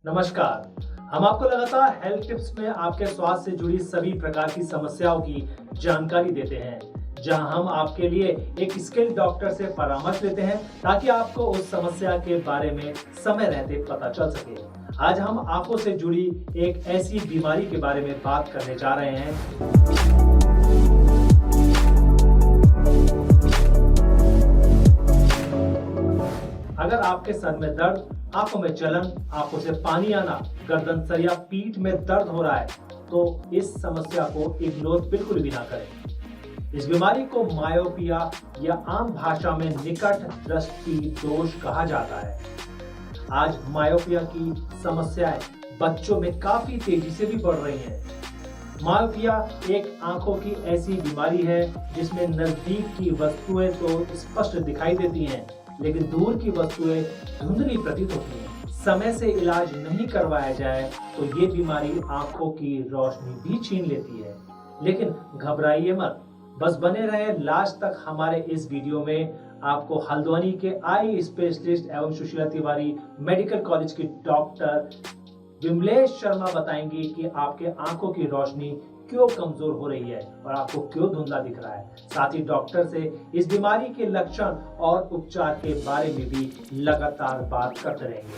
नमस्कार। हम आपको लगातार हेल्थ टिप्स में आपके स्वास्थ्य से जुड़ी सभी प्रकार की समस्याओं की जानकारी देते हैं, जहां हम आपके लिए एक स्किल्ड डॉक्टर से परामर्श लेते हैं ताकि आपको उस समस्या के बारे में समय रहते पता चल सके। आज हम आंखों से जुड़ी एक ऐसी बीमारी के बारे में बात करने जा रहे हैं। अगर आपके सर में दर्द, आंखों में जलन, आंखों से पानी आना, गर्दन सर या पीठ में दर्द हो रहा है, तो इस समस्या को इग्नोर बिल्कुल भी ना करें। इस बीमारी को मायोपिया या आम भाषा में निकट दृष्टि दोष कहा जाता है। आज मायोपिया की समस्याएं बच्चों में काफी तेजी से भी बढ़ रही हैं। मायोपिया एक आंखों की ऐसी बीमारी है जिसमें नजदीक की वस्तुएं तो स्पष्ट दिखाई देती हैं, लेकिन दूर की वस्तुएं धुंधली प्रतीत होती हैं। समय से इलाज नहीं करवाया जाए तो ये बीमारी आंखों की रोशनी भी छीन लेती है। लेकिन घबराइए मत, बस बने रहे लास्ट तक। हमारे इस वीडियो में आपको हल्द्वानी के आई स्पेशलिस्ट एवं सुशीला तिवारी मेडिकल कॉलेज की डॉक्टर विमलेश शर्मा बताएंगे कि आपके आंखों की रोशनी क्यों कमजोर हो रही है और आपको क्यों धुंधला दिख रहा है। साथ ही डॉक्टर से इस बीमारी के लक्षण और उपचार के बारे में भी लगातार बात करते रहेंगे।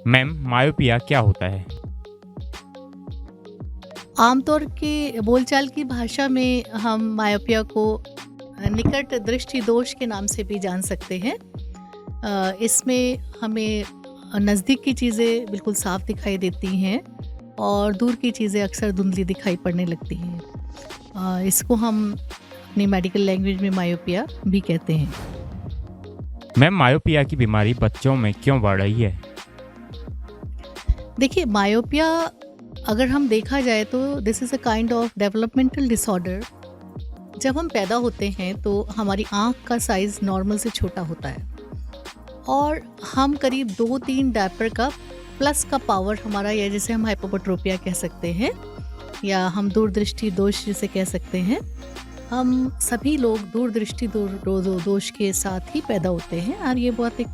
मैम, मायोपिया क्या होता है? आमतौर के बोलचाल की भाषा में हम मायोपिया को निकट दृष्टि दोष के नाम से भी जान सकते हैं। इसमें हमें नज़दीक की चीज़ें बिल्कुल साफ दिखाई देती हैं और दूर की चीज़ें अक्सर धुंधली दिखाई पड़ने लगती हैं। इसको हम अपनी मेडिकल लैंग्वेज में मायोपिया भी कहते हैं। मैम, मायोपिया की बीमारी बच्चों में क्यों बढ़ रही है? देखिए, मायोपिया अगर हम देखा जाए तो this is a kind of developmental disorder. जब हम पैदा होते हैं तो हमारी आँख का साइज़ नॉर्मल से छोटा होता है और हम करीब 2-3 डायपर का प्लस का पावर हमारा, या जिसे हम हाइपोपट्रोपिया कह सकते हैं या हम दूरदृष्टि दोष जिसे कह सकते हैं, हम सभी लोग दूरदृष्टि दोष के साथ ही पैदा होते हैं और ये बहुत एक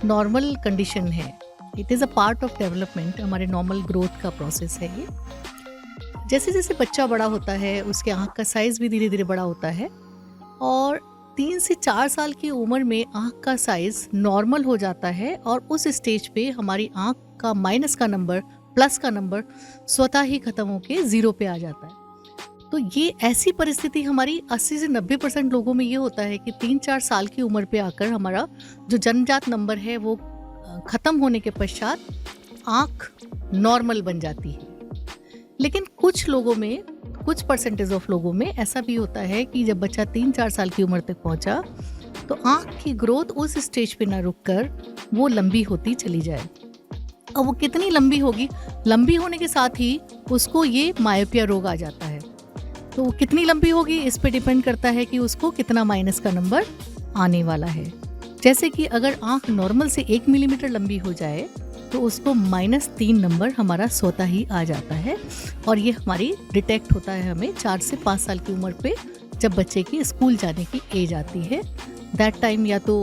नॉर्मल कंडीशन है। It is a part of development, हमारे नॉर्मल ग्रोथ का प्रोसेस है ये। जैसे जैसे बच्चा बड़ा होता है उसके आँख का साइज़ भी धीरे धीरे बड़ा होता है और 3 से 4 साल की उम्र में आँख का साइज़ नॉर्मल हो जाता है और उस स्टेज पे हमारी आँख का माइनस का नंबर प्लस का नंबर स्वतः ही ख़त्म होके 0 पे आ जाता है। तो ये ऐसी परिस्थिति हमारी 80 से 90% लोगों में ये होता है कि 3-4 साल की उम्र पे आकर हमारा जो जन्मजात नंबर है वो ख़त्म होने के पश्चात आँख नॉर्मल बन जाती है। लेकिन कुछ लोगों में, कुछ परसेंटेज ऑफ लोगों में ऐसा भी होता है कि जब बच्चा 3-4 साल की उम्र तक पहुंचा तो आँख की ग्रोथ उस स्टेज पे ना रुककर वो लंबी होती चली जाए। अब वो कितनी लंबी होगी, लंबी होने के साथ ही उसको ये मायोपिया रोग आ जाता है। तो वो कितनी लंबी होगी इस पे डिपेंड करता है कि उसको कितना माइनस का नंबर आने वाला है। जैसे कि अगर आँख नॉर्मल से 1 मिलीमीटर लंबी हो जाए तो उसको -3 नंबर हमारा स्वतः ही आ जाता है और ये हमारी डिटेक्ट होता है हमें 4 से 5 साल की उम्र पे, जब बच्चे की स्कूल जाने की एज आती है। दैट टाइम या तो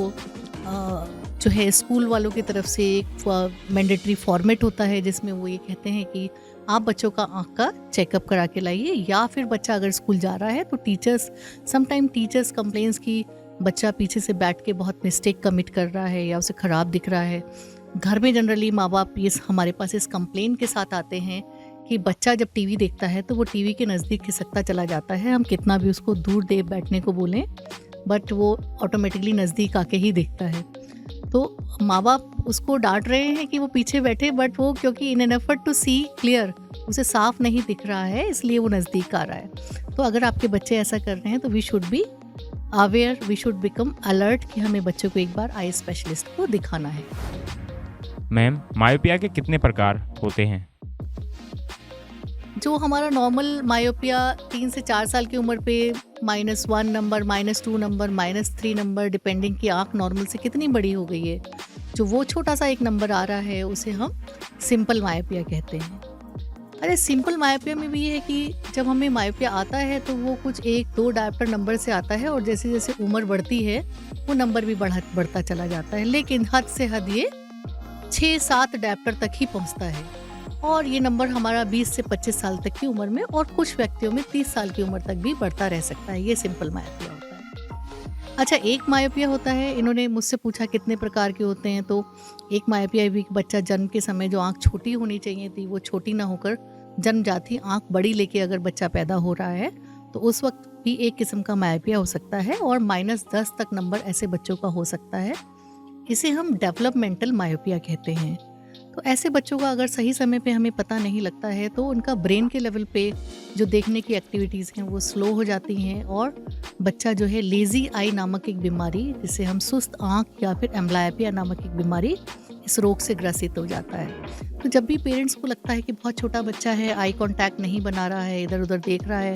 जो है स्कूल वालों की तरफ से एक मैंडेटरी फॉर्मेट होता है जिसमें वो ये कहते हैं कि आप बच्चों का आँख का चेकअप करा के लाइए, या फिर बच्चा अगर स्कूल जा रहा है तो टीचर्स कंप्लेंट्स की बच्चा पीछे से बैठ के बहुत मिस्टेक कमिट कर रहा है या उसे ख़राब दिख रहा है। घर में जनरली माँ बाप हमारे पास इस कंप्लेन के साथ आते हैं कि बच्चा जब टीवी देखता है तो वो टीवी के नज़दीक खिसकता चला जाता है। हम कितना भी उसको दूर दे बैठने को बोलें बट वो ऑटोमेटिकली नज़दीक आके ही देखता है। तो माँ बाप उसको डांट रहे हैं कि वो पीछे बैठे, बट वो क्योंकि in an effort to see clear उसे साफ नहीं दिख रहा है, इसलिए वो नज़दीक आ रहा है। तो अगर आपके बच्चे ऐसा कर रहे हैं तो we should be aware, we should become alert कि हमें बच्चों को एक बार आई स्पेशलिस्ट को दिखाना है। मैम, मायोपिया के कितने प्रकार होते हैं? जो हमारा नॉर्मल मायोपिया 3 से 4 साल की उम्र पे -1 नंबर, -2 नंबर, -3 नंबर, डिपेंडिंग कि आँख नॉर्मल से कितनी बड़ी हो गई है, जो वो छोटा सा एक नंबर आ रहा है उसे हम सिंपल मायोपिया कहते हैं। अरे सिंपल मायोपिया में भी ये है कि जब हमें मायोपिया आता है तो वो कुछ 1-2 डायप्टर नंबर से आता है और जैसे जैसे उम्र बढ़ती है वो नंबर भी बढ़ता चला जाता है, लेकिन हद से हद ये 6-7 डायप्टर तक ही पहुंचता है और ये नंबर हमारा 20 से 25 साल तक की उम्र में और कुछ व्यक्तियों में 30 साल की उम्र तक भी बढ़ता रह सकता है। ये सिंपल मायोपिया होता है। अच्छा, एक मायोपिया होता है, इन्होंने मुझसे पूछा कितने प्रकार के होते हैं, तो एक मायोपिया भी बच्चा जन्म के समय जो आँख छोटी होनी चाहिए थी वो छोटी ना होकर जन्मजात ही आँख बड़ी लेके अगर बच्चा पैदा हो रहा है तो उस वक्त भी एक किस्म का मायोपिया हो सकता है और -10 तक नंबर ऐसे बच्चों का हो सकता है। इसे हम डेवलपमेंटल मायोपिया कहते हैं। तो ऐसे बच्चों का अगर सही समय पे हमें पता नहीं लगता है तो उनका ब्रेन के लेवल पे जो देखने की एक्टिविटीज़ हैं वो स्लो हो जाती हैं और बच्चा जो है लेज़ी आई नामक एक बीमारी, जिसे हम सुस्त आँख या फिर एम्ब्लायोपिया नामक एक बीमारी, इस रोग से ग्रसित हो जाता है। तो जब भी पेरेंट्स को लगता है कि बहुत छोटा बच्चा है, आई कांटेक्ट नहीं बना रहा है, इधर उधर देख रहा है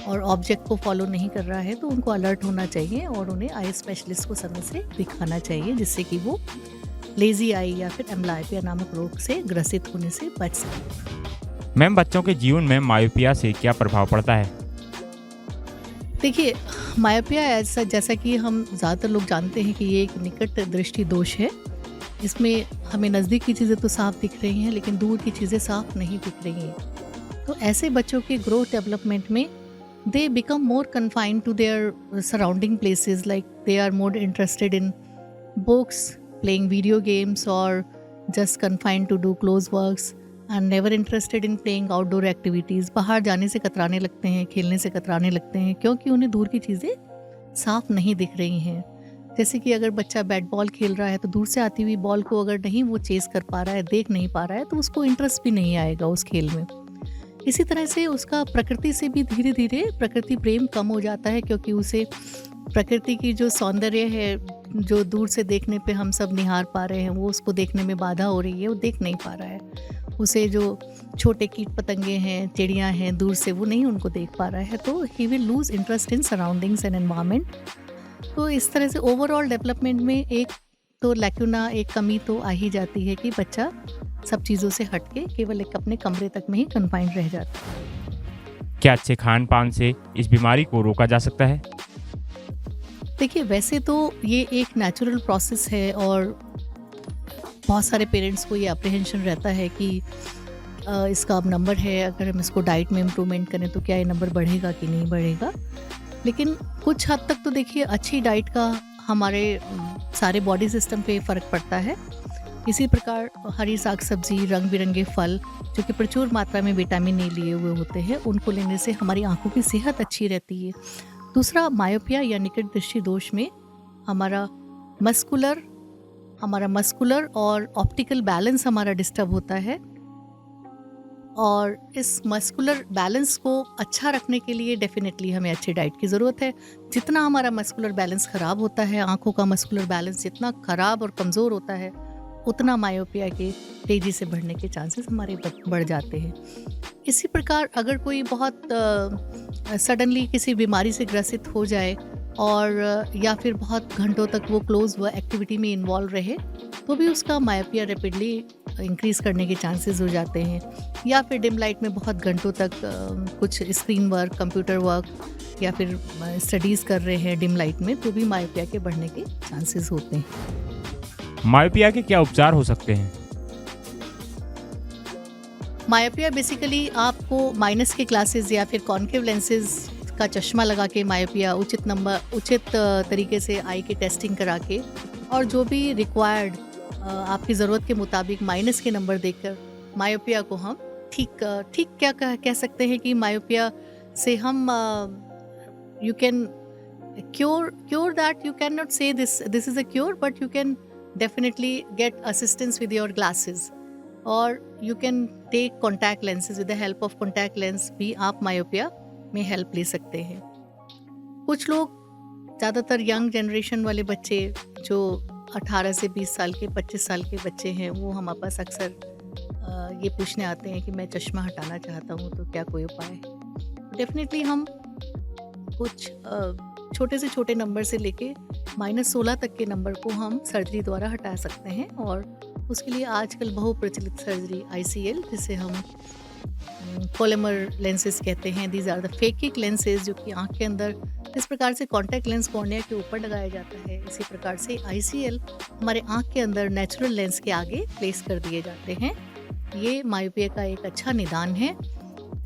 और ऑब्जेक्ट को फॉलो नहीं कर रहा है, तो उनको अलर्ट होना चाहिए और उन्हें आई स्पेशलिस्ट को समय से दिखाना चाहिए, जिससे कि वो लेज़ी आई या फिर एम्ब्लायोपिया नामक रोग से ग्रसित होने से बच सके। मैम, बच्चों के जीवन में मायोपिया से क्या प्रभाव पड़ता है? देखिए, मायोपिया ऐसा, जैसा कि हम ज़्यादातर लोग जानते हैं कि ये एक निकट दृष्टि दोष है। इसमें हमें नज़दीक की चीज़ें तो साफ दिख रही हैं लेकिन दूर की चीज़ें साफ नहीं दिख रही हैं। तो ऐसे बच्चों के ग्रोथ डेवलपमेंट में they become more confined to their surrounding places, like they are more interested in books, playing video games, or just confined to do close works and never interested in playing outdoor activities। बाहर जाने से कतराने लगते हैं, खेलने से कतराने लगते हैं क्योंकि उन्हें दूर की चीज़ें साफ नहीं दिख रही हैं। जैसे कि अगर बच्चा बैट बॉल खेल रहा है तो दूर से आती हुई बॉल को अगर नहीं वो चेस कर पा रहा है, देख नहीं पा रहा है, तो उसको इंटरेस्ट भी नहीं आएगा उस खेल में। इसी तरह से उसका प्रकृति से भी धीरे धीरे प्रकृति प्रेम कम हो जाता है, क्योंकि उसे प्रकृति की जो सौंदर्य है, जो दूर से देखने पे हम सब निहार पा रहे हैं, वो उसको देखने में बाधा हो रही है, वो देख नहीं पा रहा है। उसे जो छोटे कीट पतंगे हैं, चिड़ियाँ हैं, दूर से वो नहीं उनको देख पा रहा है, तो he will lose interest in surroundings and environment. तो इस तरह से ओवरऑल डेवलपमेंट में एक तो लैक्यूना, एक कमी तो आ ही जाती है कि बच्चा सब चीज़ों से हट के केवल एक अपने कमरे तक में ही कन्फाइंड रह जाता है। क्या अच्छे खान पान से इस बीमारी को रोका जा सकता है? देखिए, वैसे तो ये एक नेचुरल प्रोसेस है और बहुत सारे पेरेंट्स को ये अप्रीहेंशन रहता है कि इसका अब नंबर है, अगर हम इसको डाइट में इम्प्रूवमेंट करें तो क्या ये नंबर बढ़ेगा कि नहीं बढ़ेगा। लेकिन कुछ हद तक तो देखिए अच्छी डाइट का हमारे सारे बॉडी सिस्टम पे फ़र्क पड़ता है। इसी प्रकार हरी साग सब्जी, रंग बिरंगे फल जो कि प्रचुर मात्रा में विटामिन ए लिए हुए होते हैं, उनको लेने से हमारी आँखों की सेहत अच्छी रहती है। दूसरा, मायोपिया या निकट दृष्टि दोष में हमारा मस्कुलर और ऑप्टिकल बैलेंस हमारा डिस्टर्ब होता है और इस मस्कुलर बैलेंस को अच्छा रखने के लिए डेफिनेटली हमें अच्छी डाइट की ज़रूरत है। जितना हमारा मस्कुलर बैलेंस ख़राब होता है, आँखों का मस्कुलर बैलेंस जितना ख़राब और कमज़ोर होता है, उतना मायोपिया के तेज़ी से बढ़ने के चांसेस हमारे बढ़ जाते हैं। इसी प्रकार अगर कोई बहुत सडनली किसी बीमारी से ग्रसित हो जाए और या फिर बहुत घंटों तक वो क्लोज एक्टिविटी में इन्वॉल्व रहे, तो भी उसका मायोपिया रैपिडली इंक्रीज़ करने के चांसेस हो जाते हैं। या फिर डिम लाइट में बहुत घंटों तक कुछ स्क्रीन वर्क, कंप्यूटर वर्क या फिर स्टडीज़ कर रहे हैं डिम लाइट में, तो भी मायोपिया के बढ़ने के चांसेस होते हैं। मायोपिया के क्या उपचार हो सकते हैं? मायोपिया बेसिकली आपको माइनस के ग्लासेस या फिर कॉन्केव लेंसेज का चश्मा लगा के मायोपिया उचित तरीके से आई की टेस्टिंग करा के और जो भी रिक्वायर्ड आपकी ज़रूरत के मुताबिक माइनस के नंबर देकर मायोपिया को हम ठीक क्या कह सकते हैं कि मायोपिया से हम you can cure that. You can not say this is a cure, but you can definitely get assistance with your glasses or you can take contact lenses। with the help of contact lens भी आप myopia में help ले सकते हैं। कुछ लोग, ज़्यादातर young generation वाले बच्चे जो 18 से 20 साल के, 25 साल के बच्चे हैं, वो हमारे पास अक्सर ये पूछने आते हैं कि मैं चश्मा हटाना चाहता हूँ, तो क्या कोई उपाय है। डेफिनेटली हम कुछ छोटे से छोटे नंबर से लेके -16 तक के नंबर को हम सर्जरी द्वारा हटा सकते हैं और उसके लिए आजकल बहुप्रचलित सर्जरी ICL, जिसे हम कोलेमर लेंसेज कहते हैं, these are the phakic lenses, जो कि आँख के अंदर जिस प्रकार से कॉन्टैक्ट लेंस कॉर्निया के ऊपर लगाया जाता है, इसी प्रकार से ICL हमारे आँख के अंदर नेचुरल लेंस के आगे प्लेस कर दिए जाते हैं। ये मायोपिया का एक अच्छा निदान है।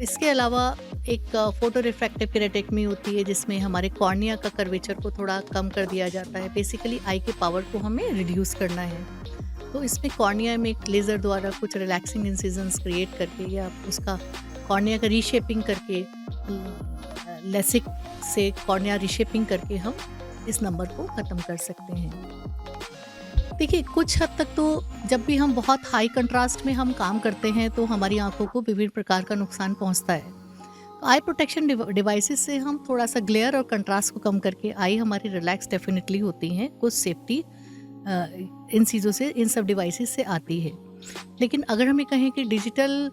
इसके अलावा एक फोटो रिफ्रैक्टिव केरेटेक्टमी होती है, जिसमें हमारे कॉर्निया का कर्वेचर को थोड़ा कम कर दिया जाता है। बेसिकली आई के पावर को हमें रिड्यूस करना है। तो इसमें कॉर्निया में एक लेज़र द्वारा कुछ रिलैक्सिंग इंसिजन्स क्रिएट करके या उसका कॉर्निया का रीशेपिंग करके, लेसिक से कॉर्निया रीशेपिंग करके हम इस नंबर को ख़त्म कर सकते हैं। देखिए, कुछ हद तक तो जब भी हम बहुत हाई कंट्रास्ट में हम काम करते हैं तो हमारी आंखों को विभिन्न प्रकार का नुकसान पहुंचता है। तो आई प्रोटेक्शन डिवाइसेस से हम थोड़ा सा ग्लेयर और कंट्रास्ट को कम करके आई हमारी रिलैक्स डेफिनेटली होती हैं। कुछ सेफ्टी इन चीज़ों से, इन सब डिवाइसेस से आती है। लेकिन अगर हमें कहें कि डिजिटल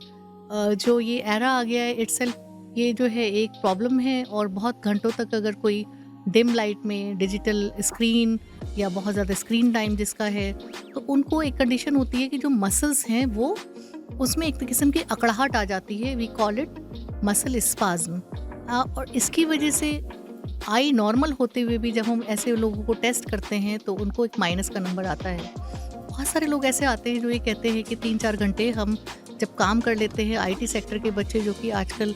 जो ये एरा आ गया है इटसेल्फ, ये जो है एक प्रॉब्लम है। और बहुत घंटों तक अगर कोई डिम लाइट में डिजिटल स्क्रीन या बहुत ज़्यादा स्क्रीन टाइम जिसका है, तो उनको एक कंडीशन होती है कि जो मसल्स हैं वो उसमें एक किस्म की अकड़ाहट आ जाती है। We call it muscle spasm. और इसकी वजह से आई नॉर्मल होते हुए भी जब हम ऐसे लोगों को टेस्ट करते हैं तो उनको एक माइनस का नंबर आता है। बहुत सारे लोग ऐसे आते हैं जो ये कहते हैं कि 3-4 घंटे हम जब काम कर लेते हैं, IT सेक्टर के बच्चे जो कि आजकल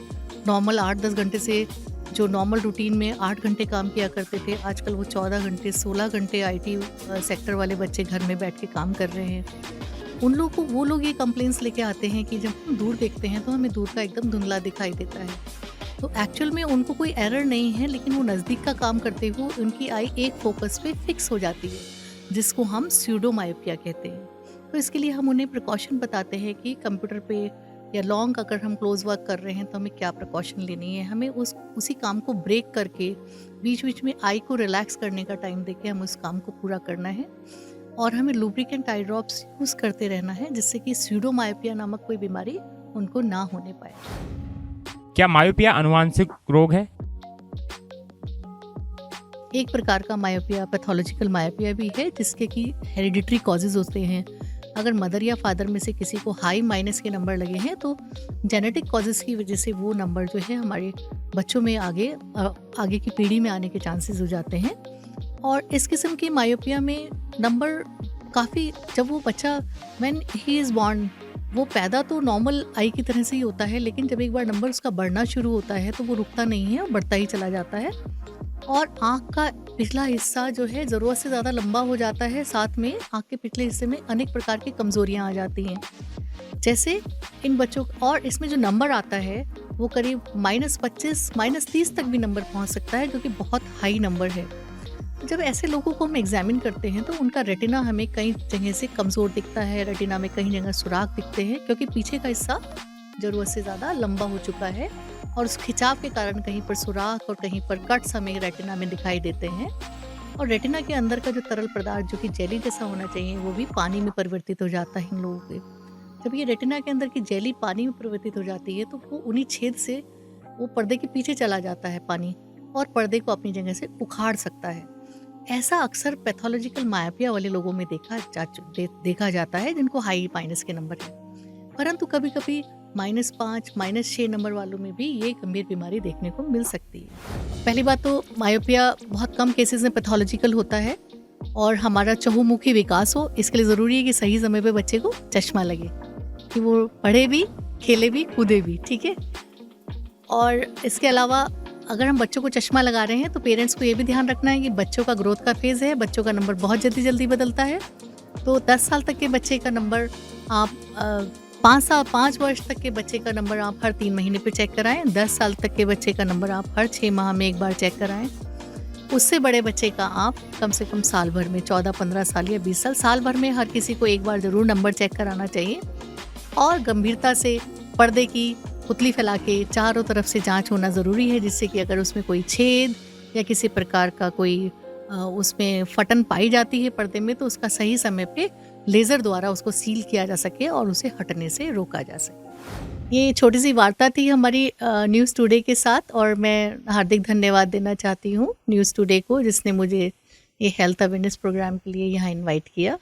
नॉर्मल 8-10 घंटे से, जो नॉर्मल रूटीन में 8 घंटे काम किया करते थे, आजकल वो 14 घंटे 16 घंटे IT सेक्टर वाले बच्चे घर में बैठ के काम कर रहे हैं। उन लोगों को, वो लोग ये कंप्लेंट्स लेके आते हैं कि जब हम दूर देखते हैं तो हमें दूर का एकदम धुंधला दिखाई देता है। तो एक्चुअल में उनको कोई एरर नहीं है, लेकिन वो नज़दीक का काम करते हुए उनकी आई एक फोकस पे फिक्स हो जाती है, जिसको हम स्यूडो मायोपिया कहते हैं। तो इसके लिए हम उन्हें प्रिकॉशन बताते हैं कि कंप्यूटर पे या लॉन्ग अगर हम क्लोज वर्क कर रहे हैं तो हमें क्या प्रिकॉशन लेनी है। हमें उसी काम को ब्रेक करके बीच बीच में आई को रिलैक्स करने का टाइम देके हम उस काम को पूरा करना है। और हमें लुब्रिकेंट आई ड्रॉप्स यूज़ करते रहना है, जिससे कि स्यूडो मायोपिया नामक कोई बीमारी उनको ना होने पाए। क्या मायोपिया आनुवंशिक रोग है? एक प्रकार का मायोपिया पैथोलॉजिकल मायोपिया भी है, जिसके कि हेरिडिटरी कॉजेज होते हैं। अगर मदर या फादर में से किसी को हाई माइनस के नंबर लगे हैं तो जेनेटिक कॉजेज़ की वजह से वो नंबर जो है हमारे बच्चों में आगे की पीढ़ी में आने के चांसेस हो जाते हैं। और इस किस्म की मायोपिया में नंबर काफ़ी, जब वो बच्चा व्हेन ही इज़ बॉर्न, वो पैदा तो नॉर्मल आई की तरह से ही होता है, लेकिन जब एक बार नंबर उसका बढ़ना शुरू होता है तो वो रुकता नहीं है और बढ़ता ही चला जाता है। और आँख का पिछला हिस्सा जो है ज़रूरत से ज़्यादा लंबा हो जाता है। साथ में आँख के पिछले हिस्से में अनेक प्रकार की कमज़ोरियाँ आ जाती हैं, जैसे इन बच्चों। और इसमें जो नंबर आता है वो करीब -25, -30 तक भी नंबर पहुंच सकता है, जो कि बहुत हाई नंबर है। जब ऐसे लोगों को हम एग्जामिन करते हैं तो उनका रेटिना हमें कई जगह से कमज़ोर दिखता है, रेटिना में कई जगह सुराख दिखते हैं, क्योंकि पीछे का हिस्सा ज़रूरत से ज़्यादा लंबा हो चुका है और उस खिंचाव के कारण कहीं पर सुराख और कहीं पर कट्स हमें रेटिना में दिखाई देते हैं। और रेटिना के अंदर का जो तरल पदार्थ जो कि जेली जैसा होना चाहिए, वो भी पानी में परिवर्तित हो जाता है इन लोगों के। जब ये रेटिना के अंदर की जेली पानी में परिवर्तित हो जाती है तो वो उन्हीं छेद से वो पर्दे के पीछे चला जाता है पानी, और पर्दे को अपनी जगह से उखाड़ सकता है। ऐसा अक्सर पैथोलॉजिकल मायोपिया वाले लोगों में देखा जाता है, जिनको हाई माइनस के नंबर है। परंतु कभी कभी -5, -6 नंबर वालों में भी ये गंभीर बीमारी देखने को मिल सकती है। पहली बात तो मायोपिया बहुत कम केसेस में पैथोलॉजिकल होता है और हमारा चहुमुखी विकास हो, इसके लिए ज़रूरी है कि सही समय पे बच्चे को चश्मा लगे, कि वो पढ़े भी, खेले भी, कूदे भी, ठीक है। और इसके अलावा अगर हम बच्चों को चश्मा लगा रहे हैं तो पेरेंट्स को ये भी ध्यान रखना है कि बच्चों का ग्रोथ का फेज़ है, बच्चों का नंबर बहुत जल्दी बदलता है। तो 10 साल तक के बच्चे का नंबर आप 5 वर्ष तक के बच्चे का नंबर आप हर 3 महीने पे चेक कराएं। 10 साल तक के बच्चे का नंबर आप हर 6 माह में एक बार चेक कराएं। उससे बड़े बच्चे का आप कम से कम साल भर में, 14-15 साल या 20 साल भर में हर किसी को एक बार ज़रूर नंबर चेक कराना चाहिए। और गंभीरता से पर्दे की पुतली फैला के चारों तरफ से जांच होना ज़रूरी है, जिससे कि अगर उसमें कोई छेद या किसी प्रकार का कोई उसमें फटन पाई जाती है पर्दे में, तो उसका सही समय पे लेज़र द्वारा उसको सील किया जा सके और उसे हटने से रोका जा सके। ये छोटी सी वार्ता थी हमारी न्यूज़ टुडे के साथ, और मैं हार्दिक धन्यवाद देना चाहती हूँ न्यूज़ टुडे को, जिसने मुझे ये हेल्थ अवेयरनेस प्रोग्राम के लिए यहाँ इनवाइट किया।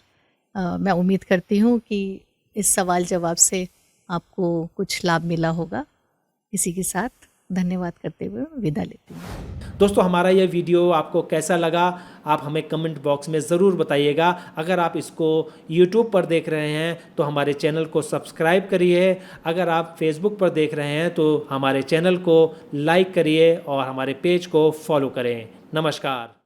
मैं उम्मीद करती हूँ कि इस सवाल जवाब से आपको कुछ लाभ मिला होगा। इसी के साथ धन्यवाद करते हुए विदा लेती हूँ। दोस्तों, हमारा यह वीडियो आपको कैसा लगा आप हमें कमेंट बॉक्स में ज़रूर बताइएगा। अगर आप इसको YouTube पर देख रहे हैं तो हमारे चैनल को सब्सक्राइब करिए। अगर आप Facebook पर देख रहे हैं तो हमारे चैनल को लाइक करिए और हमारे पेज को फॉलो करें। नमस्कार।